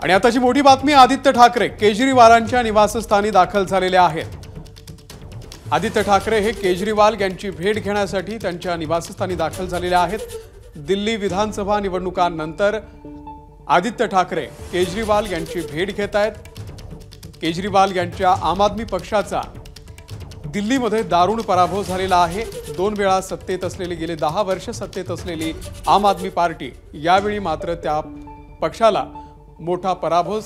आणि आताची मोठी बातमी, आदित्य ठाकरे केजरीवालांच्या निवासस्थानी दाखल झालेले आहेत। आदित्य ठाकरे हे केजरीवाल यांची भेट घेण्यासाठी त्यांच्या निवासस्थानी दाखल झालेले आहेत। दिल्ली विधानसभा निवडणुकांनंतर आदित्य ठाकरे केजरीवाल यांची भेट घेत आहेत। केजरीवाल यांच्या आम आदमी पक्षाचा दिल्लीमध्ये दारुण पराभव झालेला आहे। 2 वेळा सत्तेत असलेली, गेले 10 वर्ष सत्तेत असलेली आम आदमी पार्टी यावेळी मात्र त्या पक्षाला मोठा पराभव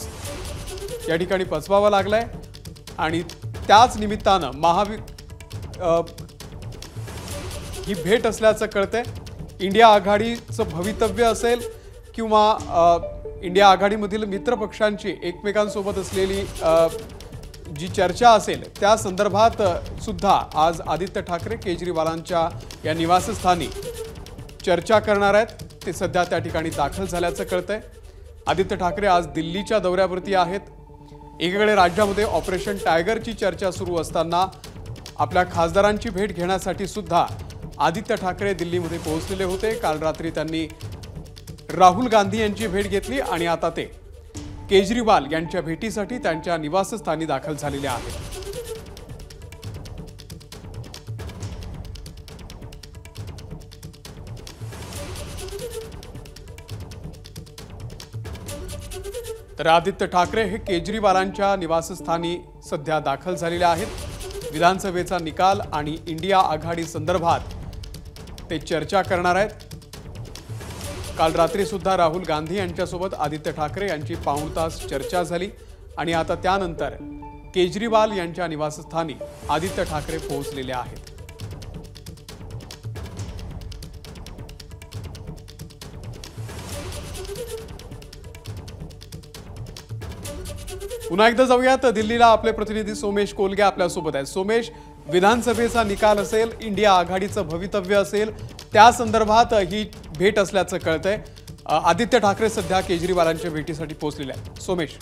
या ठिकाणी पचवावा लागलाय। आणि त्याच निमित्तानं ही भेट असल्याचं कळतंय। इंडिया आघाडीचं भवितव्य असेल किंवा इंडिया आघाडीमधील मित्र पक्षांची एकमेकांसोबत असलेली जी चर्चा असेल त्या संदर्भात सुद्धा आज आदित्य ठाकरे केजरीवालांच्या या निवासस्थानी चर्चा करणार आहेत। ते सध्या त्या ठिकाणी दाखल झाल्याचं कळतंय। आदित्य ठाकरे आज दिल्लीच्या दौऱ्यावरती आहेत। एकीकडे राज्यामध्ये ऑपरेशन टायगरची चर्चा सुरू असताना आपल्या खासदारांची भेट घेण्यासाठी सुद्धा आदित्य ठाकरे दिल्लीमध्ये पोहोचलेले होते। काल रात्री त्यांनी राहुल गांधी यांची भेट घेतली आणि आता ते केजरीवाल यांच्या भेटीसाठी त्यांच्या निवासस्थानी दाखल झालेले आहेत। तर आदित्य ठाकरे हे केजरीवालांच्या निवासस्थानी सध्या दाखल झालेले आहेत। विधानसभेचा निकाल आणि इंडिया आघाडी संदर्भात ते चर्चा करणार आहेत। काल रात्री सुद्धा राहुल गांधी यांच्यासोबत आदित्य ठाकरे यांची पाऊण तास चर्चा झाली आणि आता त्यानंतर केजरीवाल यांच्या निवासस्थानी आदित्य ठाकरे पोहोचलेले आहेत। पुन्हा एकदा जाऊयात दिल्लीला। आपले प्रतिनिधी सोमेश कोलगे आपल्यासोबत आहेत। सोमेश, विधानसभेचा निकाल असेल, इंडिया आघाडीचं भवितव्य असेल, त्या संदर्भात ही भेट असल्याचं कळतंय। आदित्य ठाकरे सध्या केजरीवालांच्या भेटीसाठी पोहोचलेले आहेत। सोमेश,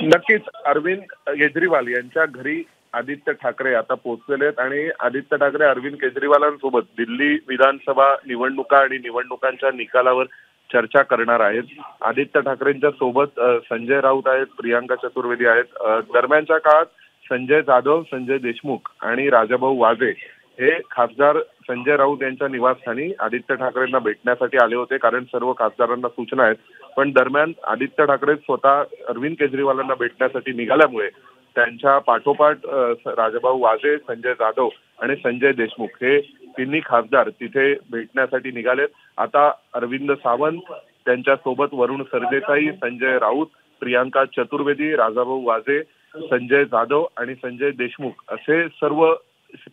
नक्कीच अरविंद केजरीवाल यांच्या घरी आदित्य ठाकरे आता पोहोचलेले आहेत आणि आदित्य ठाकरे अरविंद केजरीवालांसोबत दिल्ली विधानसभा निवडणुका आणि निवडणुकांच्या निकालावर चर्चा करणार आहेत। आदित्य ठाकरेंच्या सोबत संजय राऊत आहेत, प्रियांका चतुर्वेदी आहेत। दरम्यानच्या काळात संजय जाधव, संजय देशमुख आणि राजाभाऊ वाजे हे खासदार संजय राऊत यांच्या निवासस्थानी आदित्य ठाकरेंना भेटण्यासाठी आले होते, कारण सर्व खासदारांना सूचना आहेत। पण दरम्यान आदित्य ठाकरे स्वतः अरविंद केजरीवालांना भेटण्यासाठी निघाल्यामुळे त्यांच्या पाठोपाठ राजाभाऊ वाजे, संजय जाधव आणि संजय देशमुख हे तिन्ही खासदार तिथे भेटण्यासाठी निघालेत। आता अरविंद सावंत, त्यांच्या सोबत वरुण सरदेसाई, संजय राऊत, प्रियांका चतुर्वेदी, राजाभाऊ वाजे, संजय जाधव आणि संजय देशमुख असे सर्व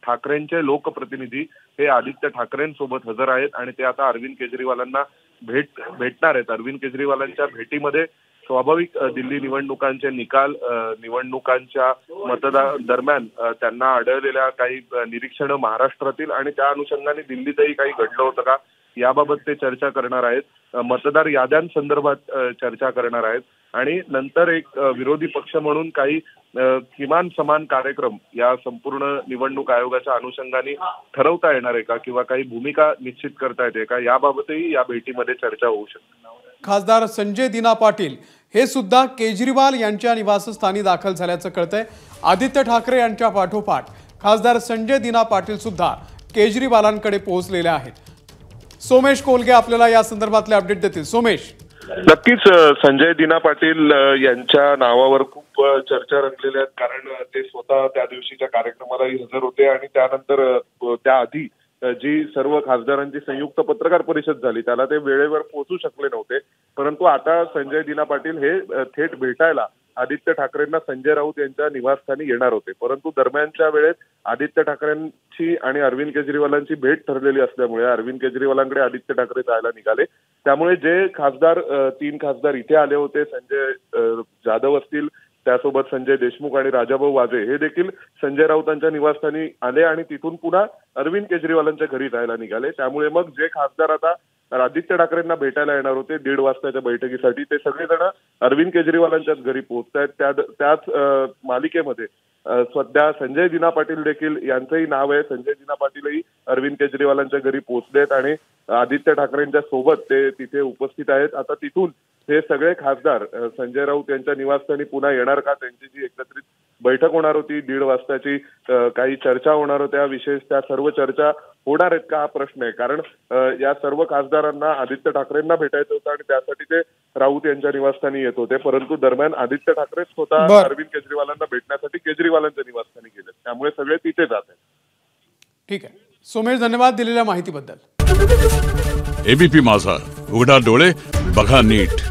ठाकरेंचे लोकप्रतिनिधी हे आदित्य ठाकरेंसोबत हजर आहेत आणि ते आता अरविंद केजरीवालांना भेटणार आहेत। अरविंद केजरीवालांच्या भेटीमध्ये स्वाभाविक दिल्ली निवडणुकांचे निकाल, निवडणुकांच्या मतदान दरम्यान त्यांना आढळलेल्या काही निरीक्षणं महाराष्ट्रातील आणि त्या अनुषंगाने दिल्लीतही काही घडलं होतं का याबाबत ते चर्चा करणार आहेत। मतदार याद्यांसंदर्भात चर्चा करणार आहेत आणि नंतर एक विरोधी पक्ष म्हणून काही किमान समान कार्यक्रम या संपूर्ण निवडणूक आयोगाच्या अनुषंगाने ठरवता येणार आहे का किंवा काही भूमिका निश्चित करता येते का याबाबतही या भेटीमध्ये चर्चा होऊ शकते। खासदार संजय दिना पाटील हे सुद्धा केजरीवाल यांच्या निवासस्थानी दाखल झाल्याचं कळतंय। आदित्य ठाकरे यांच्या पाठोपाठ खासदार संजय दिना पाटील सुद्धा केजरीवालांकडे पोहोचलेले आहेत। सोमेश कोलगे आपल्याला या संदर्भातले अपडेट देतील। सोमेश, नक्कीच संजय दिना पाटील यांच्या नावावर खूप चर्चा रंगलेल्या आहेत, कारण ते स्वतः त्या दिवशीच्या कार्यक्रमालाही हजर होते आणि त्यानंतर त्याआधी जी सर्व खासदारांची संयुक्त पत्रकार परिषद झाली त्याला ते वेळेवर पोहोचू शकले नव्हते। परंतु आता संजय दिना पाटील हे थेट भेटायला आदित्य ठाकरेंना संजय राऊत यांच्या निवासस्थानी येणार होते, परंतु दरम्यानच्या वेळेत आदित्य ठाकरेंची आणि अरविंद केजरीवालांची भेट ठरलेली असल्यामुळे अरविंद केजरीवालांकडे आदित्य ठाकरे जायला निघाले। त्यामुळे जे खासदार 3 खासदार इथे आले होते, संजय जाधव असतील, त्यासोबत संजय देशमुख आणि राजाभाऊ वाजे हे देखील संजय राऊतांच्या निवासस्थानी आले आणि तिथून पुन्हा अरविंद केजरीवालांच्या घरी जायला निघाले। त्यामुळे मग जे खासदार आता आदित्य ठाकरेंना भेटायला येणार होते 1:30 वाजताच्या बैठकीसाठी, ते सगळेजण अरविंद केजरीवालांच्याच घरी पोहोचतायत। त्याच मालिकेमध्ये सध्या संजय दिना पाटील देखील यांचंही नाव आहे। संजय दिना पाटीलही अरविंद केजरीवालांच्या घरी पोहोचलेत आणि आदित्य ठाकरेंच्या सोबत ते तिथे उपस्थित आहेत। आता तिथून हे सगळे खासदार संजय राऊत यांच्या निवासस्थानी पुन्हा येणार का? त्यांची जी एकत्रित बैठक होणार होती 1:30 वाजताची, काही चर्चा होणार होत्या, विशेष त्या सर्व चर्चा होणार आहेत का हा प्रश्न आहे. कारण या सर्व खासदारांना आदित्य ठाकरेंना भेटायचं होतं आणि त्यासाठी ते राऊत यांच्या निवासस्थानी येत होते. परंतु दरम्यान आदित्य ठाकरेच स्वतः अरविंद केजरीवालांना भेटण्यासाठी केजरीवालांच्या निवासस्थानी गेले, त्यामुळे सगळे तिथे जात आहेत. ठीक आहे सोमेश, धन्यवाद दिलेल्या माहितीबद्दल. एबीपी माझा, उघडा डोळे बघा नीट.